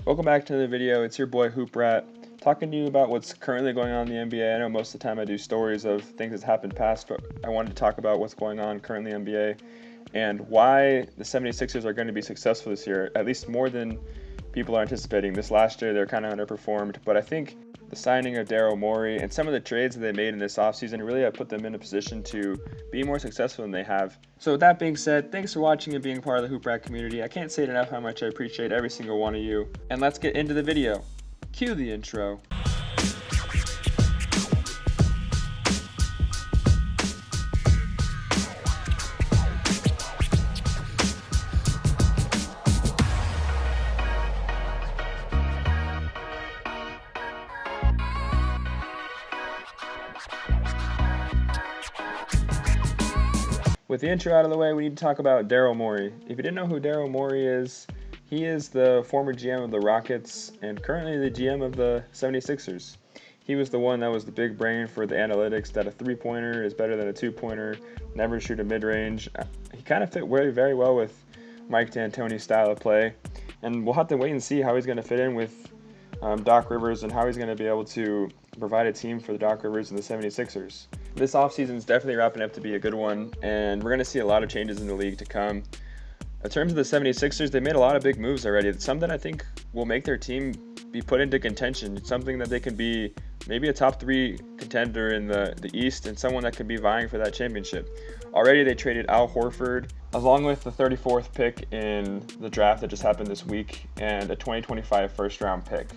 Welcome back to the video. It's your boy Hoop Rat talking to you about what's currently going on in the NBA. I know most of the time I do stories of things that's happened past, but I wanted to talk about what's going on currently in the NBA and why the 76ers are going to be successful this year, at least more than people are anticipating. This last year they're kind of underperformed, but I think the signing of Daryl Morey and some of the trades that they made in this offseason really have put them in a position to be more successful than they have. So with that being said, thanks for watching and being part of the Hoop Rat community. I can't say it enough how much I appreciate every single one of you. And let's get into the video. Cue the intro. With the intro out of the way, we need to talk about Daryl Morey. If you didn't know who Daryl Morey is, he is the former GM of the Rockets and currently the GM of the 76ers. He was the one that was the big brain for the analytics that a three-pointer is better than a two-pointer, never shoot a mid-range. He kind of fit very well with Mike D'Antoni's style of play, and we'll have to wait and see how he's going to fit in with Doc Rivers and how he's going to be able to provide a team for the Doc Rivers and the 76ers. This offseason is definitely wrapping up to be a good one, and we're going to see a lot of changes in the league to come. In terms of the 76ers, they made a lot of big moves already. It's something I think will make their team be put into contention. It's something that they can be maybe a top 3 contender in the East and someone that could be vying for that championship. Already they traded Al Horford along with the 34th pick in the draft that just happened this week and a 2025 first-round pick.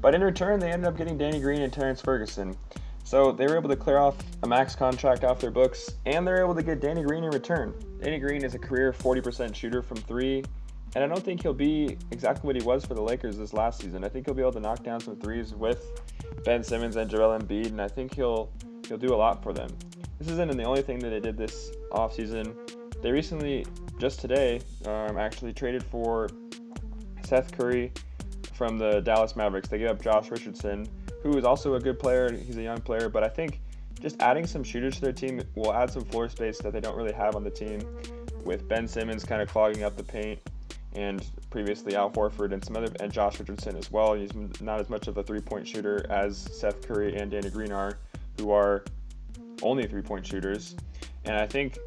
But in return, they ended up getting Danny Green and Terrence Ferguson. So they were able to clear off a max contract off their books, and they're able to get Danny Green in return. Danny Green is a career 40% shooter from 3, and I don't think he'll be exactly what he was for the Lakers this last season. I think he'll be able to knock down some threes with Ben Simmons and Joel Embiid, and I think he'll do a lot for them. This isn't the only thing that they did this offseason. They recently, just today, actually traded for Seth Curry from the Dallas Mavericks. They gave up Josh Richardson, who is also a good player. He's a young player, but I think just adding some shooters to their team will add some floor space that they don't really have on the team, with Ben Simmons kind of clogging up the paint, and previously Al Horford and Josh Richardson as well. He's not as much of a three-point shooter as Seth Curry and Danny Green are, who are only three-point shooters. And I think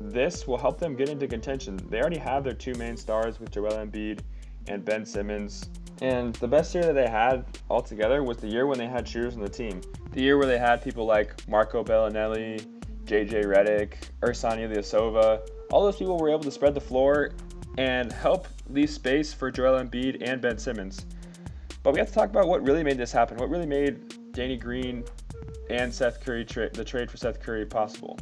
this will help them get into contention. They already have their 2 main stars with Joel Embiid and Ben Simmons. And the best year that they had altogether was the year when they had shooters on the team. The year where they had people like Marco Bellinelli, JJ Redick, Ersan Ilyasova. All those people were able to spread the floor and help leave space for Joel Embiid and Ben Simmons. But we have to talk about what really made this happen. What really made Danny Green and Seth Curry the trade for Seth Curry possible.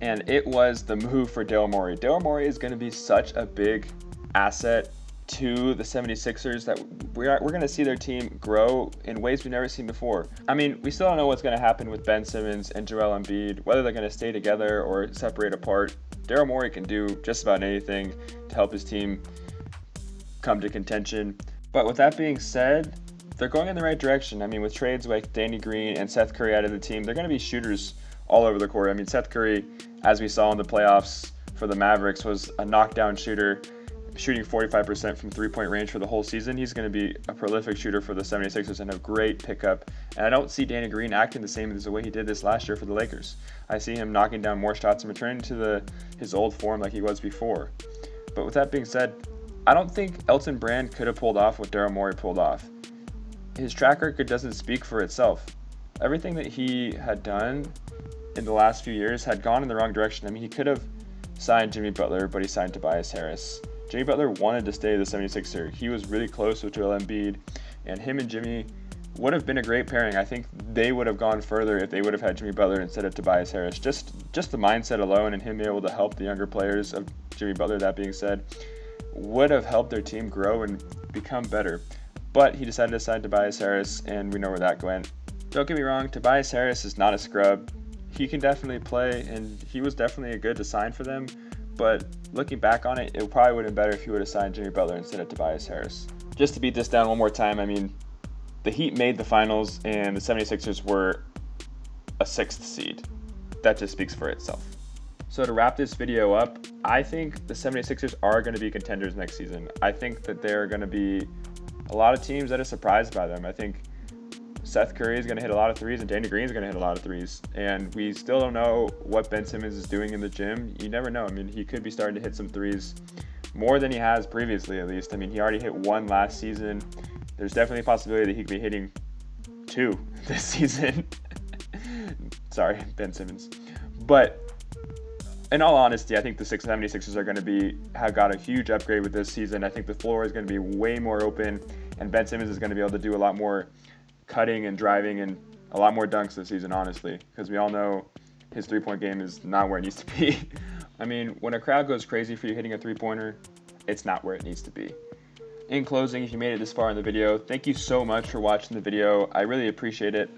And it was the move for Daryl Morey. Daryl Morey is going to be such a big asset to the 76ers that we're going to see their team grow in ways we've never seen before. I mean, we still don't know what's going to happen with Ben Simmons and Joel Embiid, whether they're going to stay together or separate apart. Daryl Morey can do just about anything to help his team come to contention. But with that being said, they're going in the right direction. I mean, with trades like Danny Green and Seth Curry out of the team, they're going to be shooters all over the court. I mean, Seth Curry, as we saw in the playoffs for the Mavericks, was a knockdown shooter, shooting 45% from three-point range for the whole season. He's going to be a prolific shooter for the 76ers and a great pickup. And I don't see Danny Green acting the same as the way he did this last year for the Lakers. I see him knocking down more shots and returning to his old form like he was before. But with that being said, I don't think Elton Brand could have pulled off what Daryl Morey pulled off. His track record doesn't speak for itself. Everything that he had done in the last few years had gone in the wrong direction. I mean, he could have signed Jimmy Butler, but he signed Tobias Harris. Jimmy Butler wanted to stay the 76er. He was really close with Joel Embiid, and him and Jimmy would have been a great pairing. I think they would have gone further if they would have had Jimmy Butler instead of Tobias Harris. Just the mindset alone and him being able to help the younger players of Jimmy Butler, that being said, would have helped their team grow and become better. But he decided to sign Tobias Harris, and we know where that went. Don't get me wrong, Tobias Harris is not a scrub. He can definitely play, and he was definitely a good to sign for them. But looking back on it, it probably would have been better if he would have signed Jimmy Butler instead of Tobias Harris. Just to beat this down one more time, I mean, the Heat made the finals, and the 76ers were a 6th seed. That just speaks for itself. So to wrap this video up, I think the 76ers are going to be contenders next season. I think that they're going to be a lot of teams that are surprised by them. I think Seth Curry is going to hit a lot of threes, and Danny Green is going to hit a lot of threes. And we still don't know what Ben Simmons is doing in the gym. You never know. I mean, he could be starting to hit some threes more than he has previously, at least. I mean, he already hit one last season. There's definitely a possibility that he could be hitting 2 this season. Sorry, Ben Simmons. But in all honesty, I think the 76ers are going to have got a huge upgrade with this season. I think the floor is going to be way more open, and Ben Simmons is going to be able to do a lot more cutting and driving and a lot more dunks this season, honestly, because we all know his three-point game is not where it needs to be. I mean, when a crowd goes crazy for you hitting a three-pointer, it's not where it needs to be. In closing, if you made it this far in the video, thank you so much for watching the video. I really appreciate it.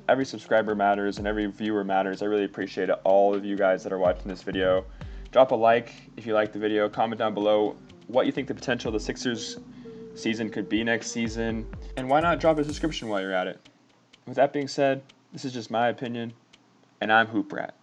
Every subscriber matters and every viewer matters. I really appreciate it, all of you guys that are watching this video. Drop a like if you liked the video. Comment down below what you think the potential of the Sixers season could be next season. And why not drop a subscription while you're at it? With that being said, this is just my opinion, and I'm Hoop Rat.